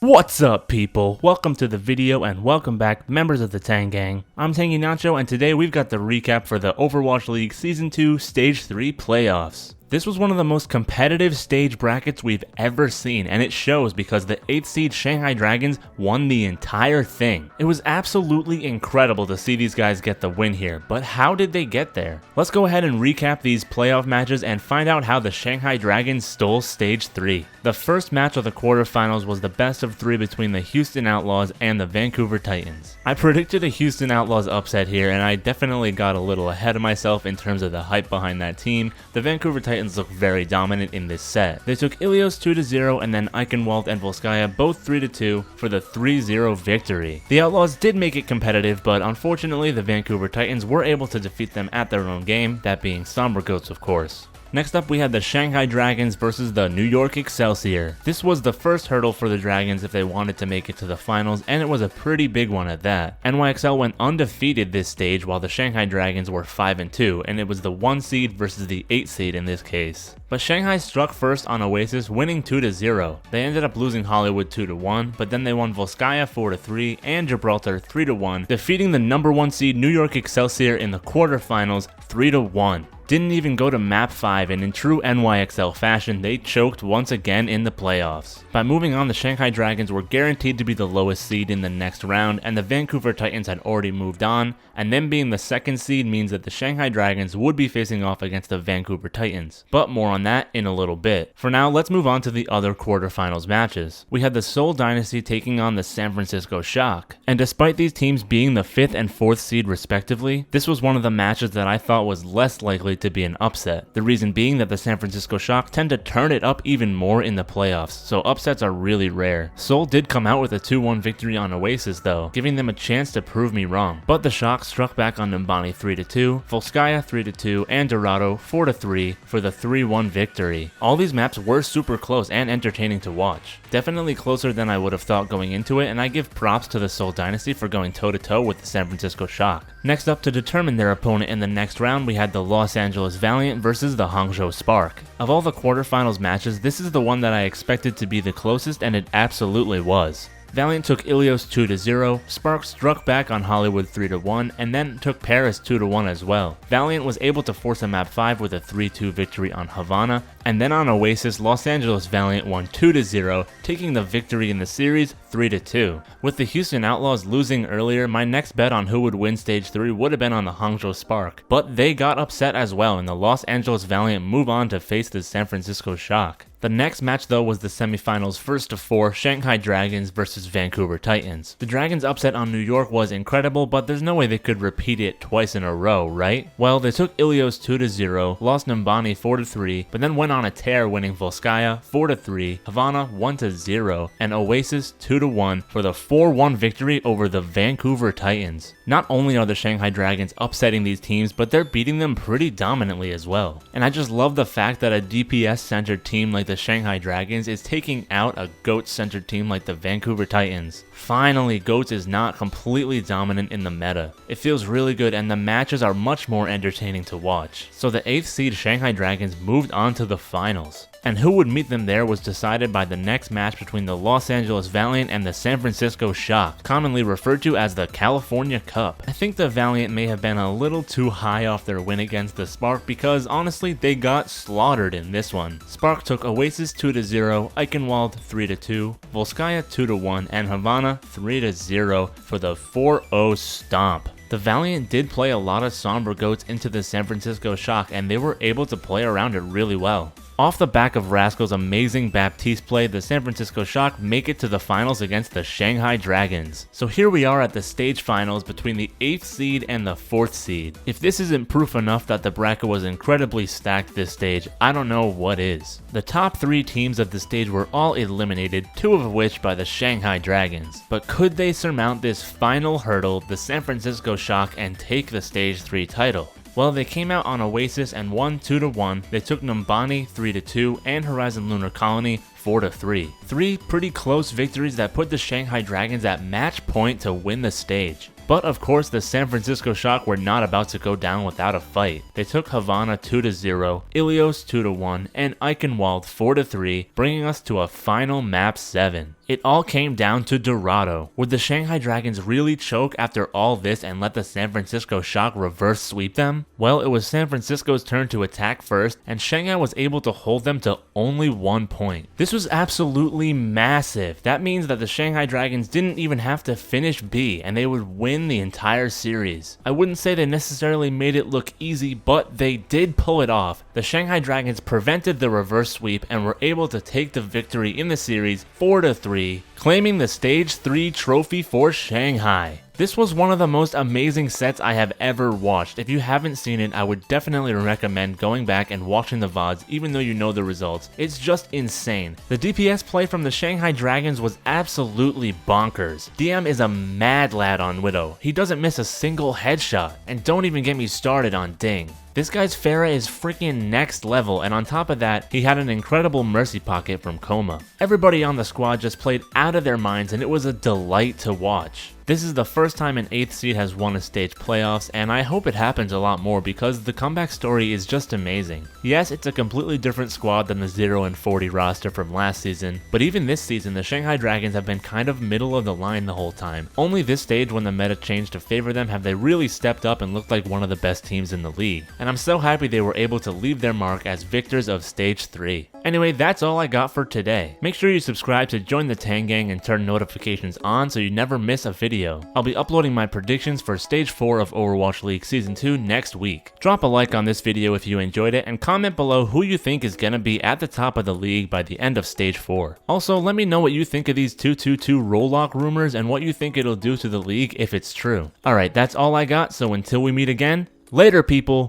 What's up, people? Welcome to the video and welcome back, members of the Tang Gang. I'm Tangy Nacho, and today we've got the recap for the Overwatch League Season 2 Stage 3 playoffs. This was one of the most competitive stage brackets we've ever seen, and it shows because the 8th seed Shanghai Dragons won the entire thing. It was absolutely incredible to see these guys get the win here, but how did they get there? Let's go ahead and recap these playoff matches and find out how the Shanghai Dragons stole Stage 3. The first match of the quarterfinals was the best of 3 between the Houston Outlaws and the Vancouver Titans. I predicted a Houston Outlaws upset here, and I definitely got a little ahead of myself in terms of the hype behind that team. The Vancouver Titans looked very dominant in this set. They took Ilios 2-0 and then Eichenwald and Volskaya both 3-2 for the 3-0 victory. The Outlaws did make it competitive, but unfortunately the Vancouver Titans were able to defeat them at their own game, that being Somber Goats of course. Next up, we had the Shanghai Dragons versus the New York Excelsior. This was the first hurdle for the Dragons if they wanted to make it to the finals, and it was a pretty big one at that. NYXL went undefeated this stage while the Shanghai Dragons were 5-2, and it was the 1 seed versus the 8 seed in this case. But Shanghai struck first on Oasis, winning 2-0. They ended up losing Hollywood 2-1, but then they won Volskaya 4-3 and Gibraltar 3-1, defeating the number 1 seed New York Excelsior in the quarterfinals 3-1. Didn't even go to map 5, and in true NYXL fashion, they choked once again in the playoffs. By moving on, the Shanghai Dragons were guaranteed to be the lowest seed in the next round, and the Vancouver Titans had already moved on, and them being the 2nd seed means that the Shanghai Dragons would be facing off against the Vancouver Titans. But more on that in a little bit. For now, let's move on to the other quarterfinals matches. We had the Seoul Dynasty taking on the San Francisco Shock, and despite these teams being the 5th and 4th seed respectively, this was one of the matches that I thought was less likely to be an upset. The reason being that the San Francisco Shock tend to turn it up even more in the playoffs, so upsets are really rare. Seoul did come out with a 2-1 victory on Oasis though, giving them a chance to prove me wrong. But the Shock struck back on Nimbani 3-2, Volskaya 3-2, and Dorado 4-3 for the 3-1 victory. All these maps were super close and entertaining to watch. Definitely closer than I would have thought going into it, and I give props to the Seoul Dynasty for going toe-to-toe with the San Francisco Shock. Next up, to determine their opponent in the next round, we had the Los Angeles Valiant versus the Hangzhou Spark. Of all the quarterfinals matches, this is the one that I expected to be the closest, and it absolutely was. Valiant took Ilios 2-0, Spark struck back on Hollywood 3-1, and then took Paris 2-1 as well. Valiant was able to force a map 5 with a 3-2 victory on Havana, and then on Oasis, Los Angeles Valiant won 2-0, taking the victory in the series 3-2. With the Houston Outlaws losing earlier, my next bet on who would win Stage 3 would have been on the Hangzhou Spark, but they got upset as well, and the Los Angeles Valiant move on to face the San Francisco Shock. The next match though was the semifinals first of 4, Shanghai Dragons versus Vancouver Titans. The Dragons' upset on New York was incredible, but there's no way they could repeat it twice in a row, right? Well, they took Ilios 2-0, lost Nimbani 4-3, but then went on a tear winning Volskaya 4-3, Havana 1-0, and Oasis 2-1 for the 4-1 victory over the Vancouver Titans. Not only are the Shanghai Dragons upsetting these teams, but they're beating them pretty dominantly as well. And I just love the fact that a DPS-centered team like the Shanghai Dragons is taking out a GOAT-centered team like the Vancouver Titans. Finally, GOAT is not completely dominant in the meta. It feels really good, and the matches are much more entertaining to watch. So the 8th seed Shanghai Dragons moved on to the finals. And who would meet them there was decided by the next match between the Los Angeles Valiant and the San Francisco Shock, commonly referred to as the California Cup. I think the Valiant may have been a little too high off their win against the Spark because honestly they got slaughtered in this one. Spark took Oasis 2-0, Eichenwald 3-2, Volskaya 2-1, and Havana 3-0 for the 4-0 stomp. The Valiant did play a lot of Somber Goats into the San Francisco Shock, and they were able to play around it really well. Off the back of Rascal's amazing Baptiste play, the San Francisco Shock make it to the finals against the Shanghai Dragons. So here we are at the stage finals between the 8th seed and the 4th seed. If this isn't proof enough that the bracket was incredibly stacked this stage, I don't know what is. The top 3 teams of the stage were all eliminated, 2 of which by the Shanghai Dragons. But could they surmount this final hurdle, the San Francisco Shock, and take the Stage 3 title? Well, they came out on Oasis and won 2-1, they took Nimbani 3-2, and Horizon Lunar Colony 4-3. 3 pretty close victories that put the Shanghai Dragons at match point to win the stage. But of course, the San Francisco Shock were not about to go down without a fight. They took Havana 2-0, Ilios 2-1, and Eichenwald 4-3, bringing us to a final map 7. It all came down to Dorado. Would the Shanghai Dragons really choke after all this and let the San Francisco Shock reverse sweep them? Well, it was San Francisco's turn to attack first, and Shanghai was able to hold them to only 1 point. This was absolutely massive. That means that the Shanghai Dragons didn't even have to finish B, and they would win the entire series. I wouldn't say they necessarily made it look easy, but they did pull it off. The Shanghai Dragons prevented the reverse sweep and were able to take the victory in the series 4-3, claiming the Stage 3 trophy for Shanghai. This was one of the most amazing sets I have ever watched. If you haven't seen it, I would definitely recommend going back and watching the VODs even though you know the results. It's just insane. The DPS play from the Shanghai Dragons was absolutely bonkers. DM is a mad lad on Widow. He doesn't miss a single headshot. And don't even get me started on Ding. This guy's Pharah is freaking next level, and on top of that, he had an incredible Mercy Pocket from Coma. Everybody on the squad just played out of their minds, and it was a delight to watch. This is the first time an 8th seed has won a stage playoffs, and I hope it happens a lot more because the comeback story is just amazing. Yes, it's a completely different squad than the 0 and 40 roster from last season, but even this season, the Shanghai Dragons have been kind of middle of the line the whole time. Only this stage, when the meta changed to favor them, have they really stepped up and looked like one of the best teams in the league. And I'm so happy they were able to leave their mark as victors of Stage 3. Anyway, that's all I got for today. Make sure you subscribe to join the Tang Gang and turn notifications on so you never miss a video. I'll be uploading my predictions for Stage 4 of Overwatch League Season 2 next week. Drop a like on this video if you enjoyed it, and comment below who you think is gonna be at the top of the league by the end of Stage 4. Also, let me know what you think of these 2-2-2 roll lock rumors and what you think it'll do to the league if it's true. Alright, that's all I got, so until we meet again, later people!